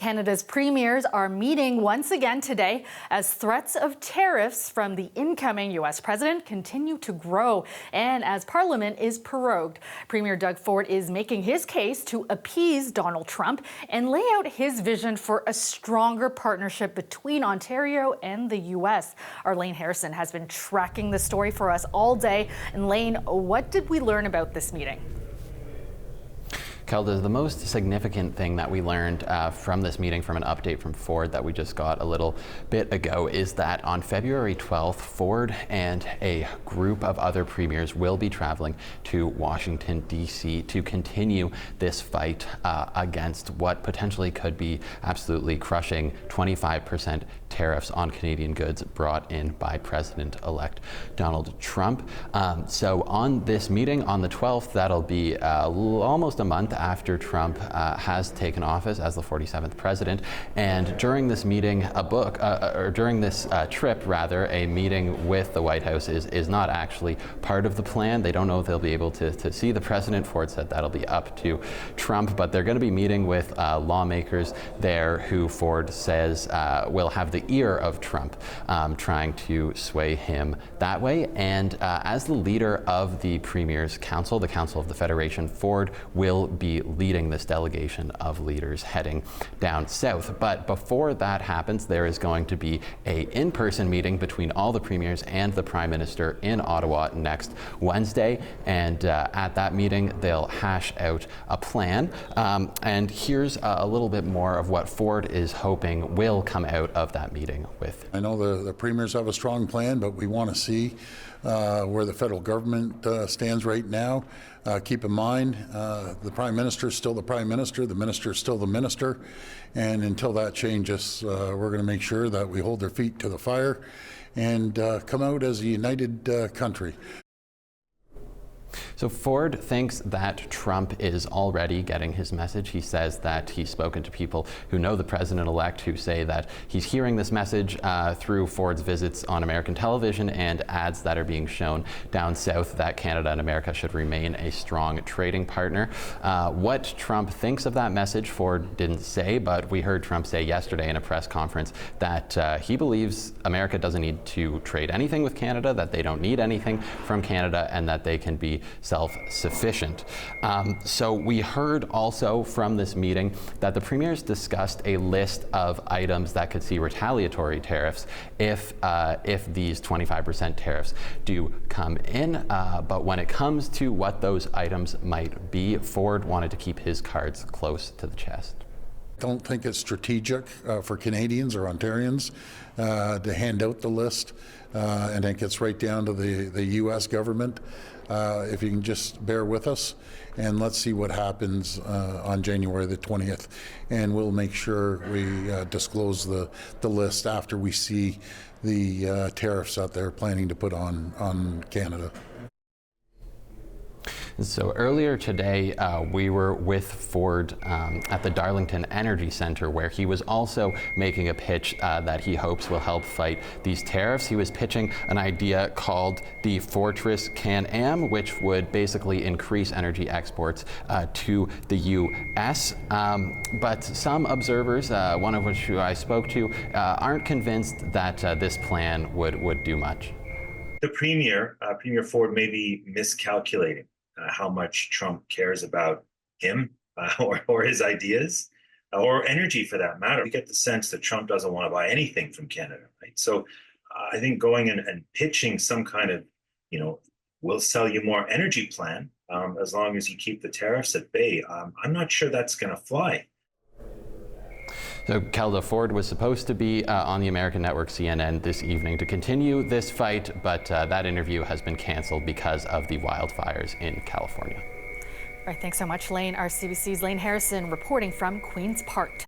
Canada's premiers are meeting once again today as threats of tariffs from the incoming U.S. president continue to grow and as Parliament is prorogued. Premier Doug Ford is making his case to appease Donald Trump and lay out his vision for a stronger partnership between Ontario and the U.S. Our Lane Harrison has been tracking the story for us all day. And Lane, what did we learn about this meeting? Kelda, the most significant thing that we learned from this meeting, from an update from Ford that we just got a little bit ago, is that on February 12th, Ford and a group of other premiers will be traveling to Washington, D.C. to continue this fight against what potentially could be absolutely crushing 25% tariffs on Canadian goods brought in by President-elect Donald Trump. So on this meeting on the 12th, that'll be almost a month after Trump has taken office as the 47th president. And during this meeting, during this trip, a meeting with the White House is not actually part of the plan. They don't know if they'll be able to see the president. Ford said that'll be up to Trump, but they're going to be meeting with lawmakers there who Ford says will have the ear of Trump, trying to sway him that way. And as the leader of the Premier's Council, the Council of the Federation, Ford will be leading this delegation of leaders heading down south. But before that happens, there is going to be an in-person meeting between all the premiers and the Prime Minister in Ottawa next Wednesday. And at that meeting, they'll hash out a plan. And here's a little bit more of what Ford is hoping will come out of that meeting with. I know the premiers have a strong plan, but we want to see where the federal government stands right now. Keep in mind, the Prime Minister is still the Prime Minister, the Minister is still the Minister, and until that changes, we're going to make sure that we hold their feet to the fire and come out as a united country. So Ford thinks that Trump is already getting his message. He says that he's spoken to people who know the president-elect who say that he's hearing this message through Ford's visits on American television and ads that are being shown down south that Canada and America should remain a strong trading partner. What Trump thinks of that message, Ford didn't say, but we heard Trump say yesterday in a press conference that he believes America doesn't need to trade anything with Canada, that they don't need anything from Canada, and that they can be self-sufficient. So we heard also from this meeting that the premiers discussed a list of items that could see retaliatory tariffs if these 25% tariffs do come in. But when it comes to what those items might be, Ford wanted to keep his cards close to the chest. I don't think it's strategic for Canadians or Ontarians to hand out the list, and it gets right down to the U.S. government. If you can just bear with us, and let's see what happens on January the 20th. And we'll make sure we disclose the list after we see the tariffs that they're planning to put on Canada. So earlier today, we were with Ford at the Darlington Energy Center, where he was also making a pitch that he hopes will help fight these tariffs. He was pitching an idea called the Fortress Can-Am, which would basically increase energy exports to the U.S. But some observers, one of which I spoke to, aren't convinced that this plan would do much. The Premier Ford, may be miscalculating how much Trump cares about him or his ideas or energy for that matter. You get the sense that Trump doesn't want to buy anything from Canada, right? So I think going and pitching some kind of, we'll sell you more energy plan as long as you keep the tariffs at bay, I'm not sure that's going to fly. So Kelda, Ford was supposed to be on the American network CNN this evening to continue this fight, but that interview has been canceled because of the wildfires in California. All right, thanks so much, Lane. Our CBC's Lane Harrison reporting from Queen's Park.